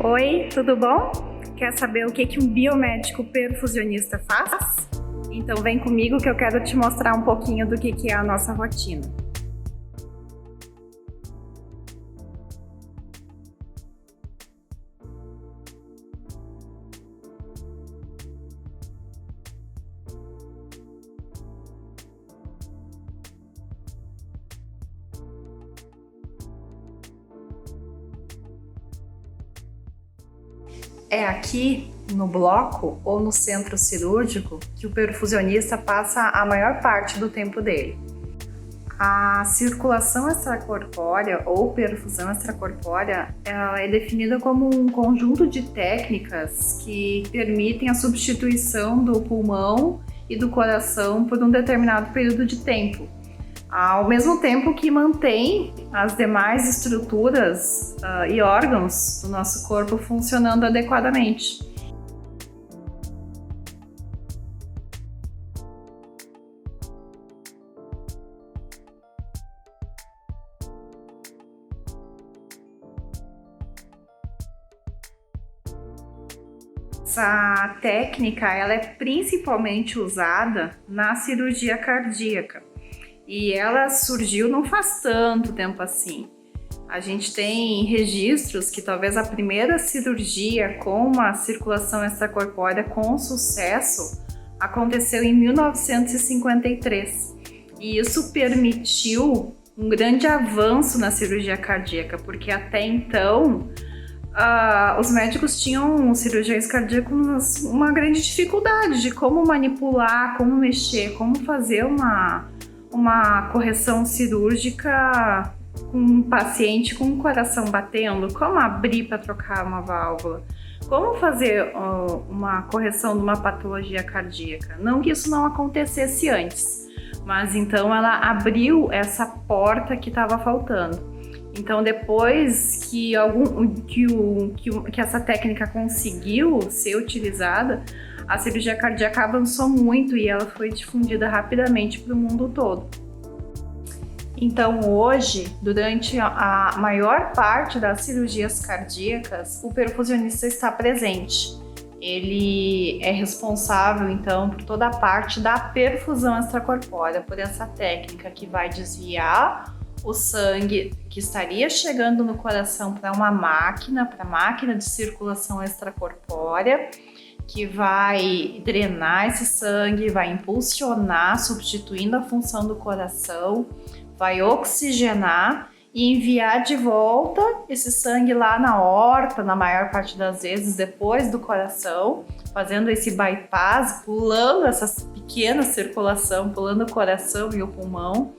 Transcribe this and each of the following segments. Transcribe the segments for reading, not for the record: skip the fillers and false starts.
Oi, tudo bom? Quer saber o que um biomédico perfusionista faz? Então vem comigo que eu quero te mostrar um pouquinho do que é a nossa rotina. É aqui no bloco ou no centro cirúrgico que o perfusionista passa a maior parte do tempo dele. A circulação extracorpórea ou perfusão extracorpórea ela é definida como um conjunto de técnicas que permitem a substituição do pulmão e do coração por um determinado período de tempo, ao mesmo tempo que mantém as demais estruturas e órgãos do nosso corpo funcionando adequadamente. Essa técnica ela é principalmente usada na cirurgia cardíaca. E ela surgiu não faz tanto tempo assim. A gente tem registros que talvez a primeira cirurgia com uma circulação extracorpórea com sucesso aconteceu em 1953. E isso permitiu um grande avanço na cirurgia cardíaca, porque até então os médicos tinham, cirurgiões cardíacos, uma grande dificuldade de como manipular, como mexer, como fazer uma correção cirúrgica com um paciente com o coração batendo, como abrir para trocar uma válvula, como fazer uma correção de uma patologia cardíaca. Não que isso não acontecesse antes, mas então ela abriu essa porta que estava faltando. Então depois que essa técnica conseguiu ser utilizada, a cirurgia cardíaca avançou muito e ela foi difundida rapidamente para o mundo todo. Então hoje, durante a maior parte das cirurgias cardíacas, o perfusionista está presente. Ele é responsável então por toda a parte da perfusão extracorpórea, por essa técnica que vai desviar o sangue que estaria chegando no coração para a máquina de circulação extracorpórea, que vai drenar esse sangue, vai impulsionar, substituindo a função do coração, vai oxigenar e enviar de volta esse sangue lá na aorta, na maior parte das vezes depois do coração, fazendo esse bypass, pulando essa pequena circulação, pulando o coração e o pulmão,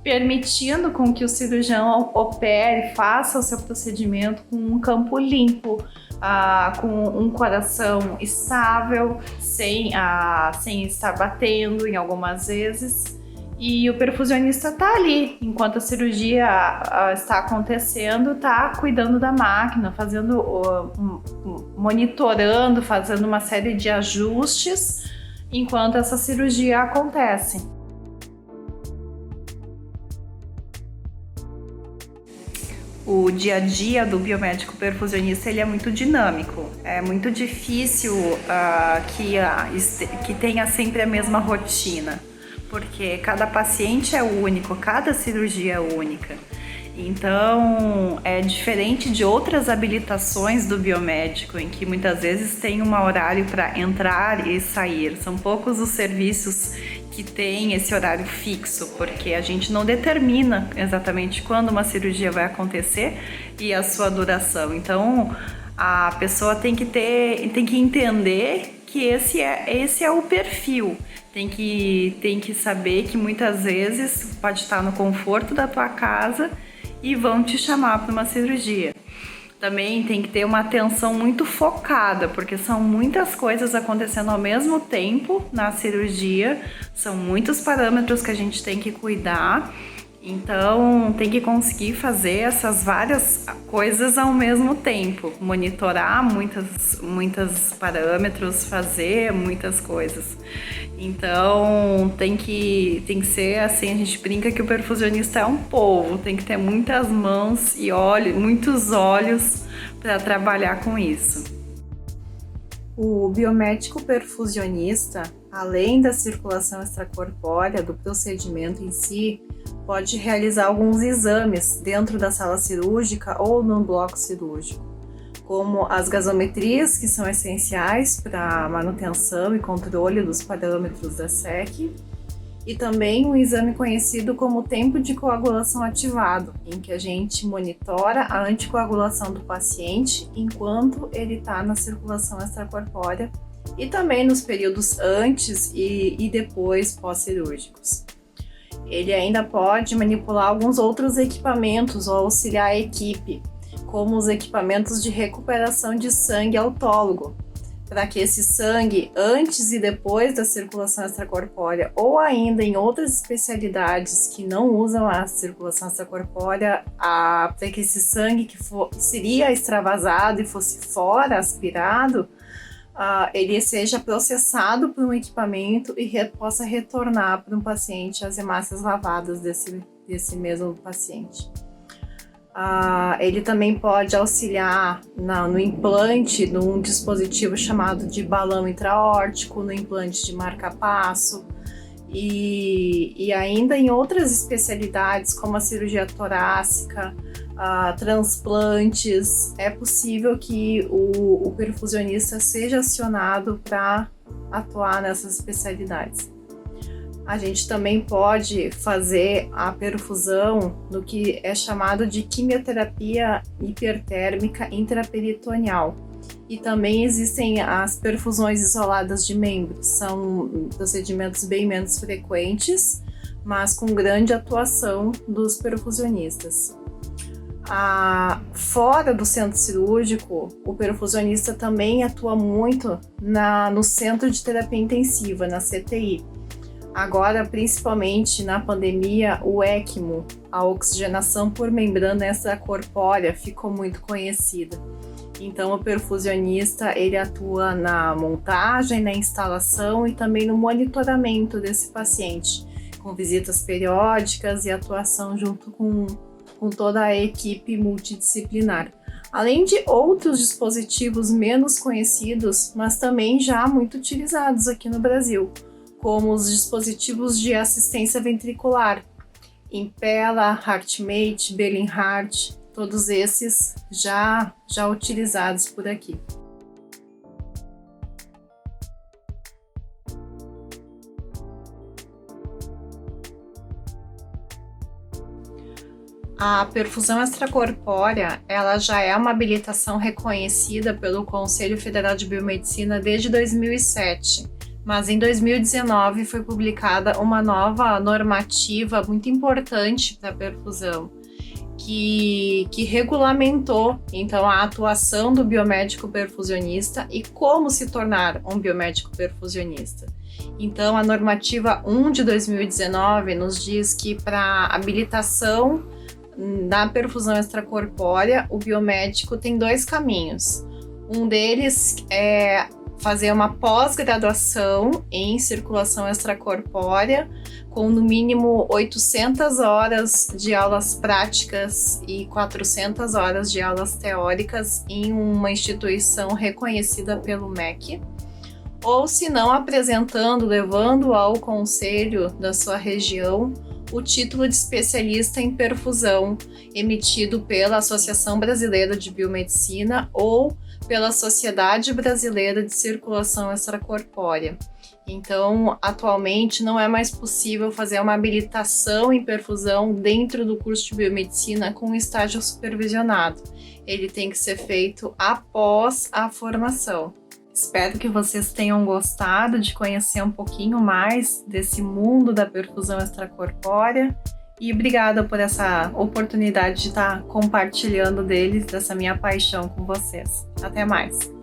permitindo com que o cirurgião opere, faça o seu procedimento com um campo limpo, com um coração estável, sem estar batendo em algumas vezes. E o perfusionista está ali, enquanto a cirurgia está acontecendo, está cuidando da máquina, monitorando, fazendo uma série de ajustes enquanto essa cirurgia acontece. O dia a dia do biomédico perfusionista ele é muito dinâmico, é muito difícil que tenha sempre a mesma rotina, porque cada paciente é único, cada cirurgia é única. Então é diferente de outras habilitações do biomédico, em que muitas vezes tem um horário para entrar e sair. São poucos os serviços que têm esse horário fixo, porque a gente não determina exatamente quando uma cirurgia vai acontecer e a sua duração. Então a pessoa tem que entender que esse é o perfil. Tem que saber que muitas vezes pode estar no conforto da tua casa e vão te chamar para uma cirurgia. Também tem que ter uma atenção muito focada, porque são muitas coisas acontecendo ao mesmo tempo na cirurgia, são muitos parâmetros que a gente tem que cuidar, então tem que conseguir fazer essas várias coisas ao mesmo tempo, monitorar muitos parâmetros, fazer muitas coisas. Então tem que ser assim, a gente brinca que o perfusionista é um polvo, tem que ter muitas mãos e muitos olhos para trabalhar com isso. O biomédico perfusionista, além da circulação extracorpórea do procedimento em si, pode realizar alguns exames dentro da sala cirúrgica ou no bloco cirúrgico, como as gasometrias, que são essenciais para a manutenção e controle dos parâmetros da SEC, e também um exame conhecido como tempo de coagulação ativado, em que a gente monitora a anticoagulação do paciente enquanto ele está na circulação extracorpórea e também nos períodos antes e depois pós-cirúrgicos. Ele ainda pode manipular alguns outros equipamentos ou auxiliar a equipe, como os equipamentos de recuperação de sangue autólogo, para que esse sangue, antes e depois da circulação extracorpórea, ou ainda em outras especialidades que não usam a circulação extracorpórea, para que esse sangue que seria extravasado e fosse fora, aspirado, ele seja processado por um equipamento e possa retornar para um paciente as hemácias lavadas desse mesmo paciente. Ele também pode auxiliar no implante de um dispositivo chamado de balão intraórtico, no implante de marca-passo e ainda em outras especialidades como a cirurgia torácica, transplantes. É possível que o perfusionista seja acionado para atuar nessas especialidades. A gente também pode fazer a perfusão no que é chamado de quimioterapia hipertérmica intraperitoneal. E também existem as perfusões isoladas de membros. São procedimentos bem menos frequentes, mas com grande atuação dos perfusionistas. Fora do centro cirúrgico, o perfusionista também atua muito no centro de terapia intensiva, na CTI. Agora, principalmente na pandemia, o ECMO, a oxigenação por membrana extracorpórea, ficou muito conhecida. Então, o perfusionista ele atua na montagem, na instalação e também no monitoramento desse paciente, com visitas periódicas e atuação junto com toda a equipe multidisciplinar. Além de outros dispositivos menos conhecidos, mas também já muito utilizados aqui no Brasil, como os dispositivos de assistência ventricular, Impella, HeartMate, Bellingheart, todos esses já utilizados por aqui. A perfusão extracorpórea, ela já é uma habilitação reconhecida pelo Conselho Federal de Biomedicina desde 2007. Mas em 2019 foi publicada uma nova normativa muito importante para a perfusão, que regulamentou então a atuação do biomédico perfusionista e como se tornar um biomédico perfusionista. Então a normativa 1 de 2019 nos diz que para habilitação da perfusão extracorpórea, o biomédico tem dois caminhos. Um deles é fazer uma pós-graduação em circulação extracorpórea, com no mínimo 800 horas de aulas práticas e 400 horas de aulas teóricas em uma instituição reconhecida pelo MEC, ou se não levando ao conselho da sua região o título de especialista em perfusão, emitido pela Associação Brasileira de Biomedicina ou pela Sociedade Brasileira de Circulação Extracorpórea. Então, atualmente, não é mais possível fazer uma habilitação em perfusão dentro do curso de biomedicina com estágio supervisionado. Ele tem que ser feito após a formação. Espero que vocês tenham gostado de conhecer um pouquinho mais desse mundo da perfusão extracorpórea e obrigada por essa oportunidade de estar compartilhando dessa minha paixão com vocês. Até mais!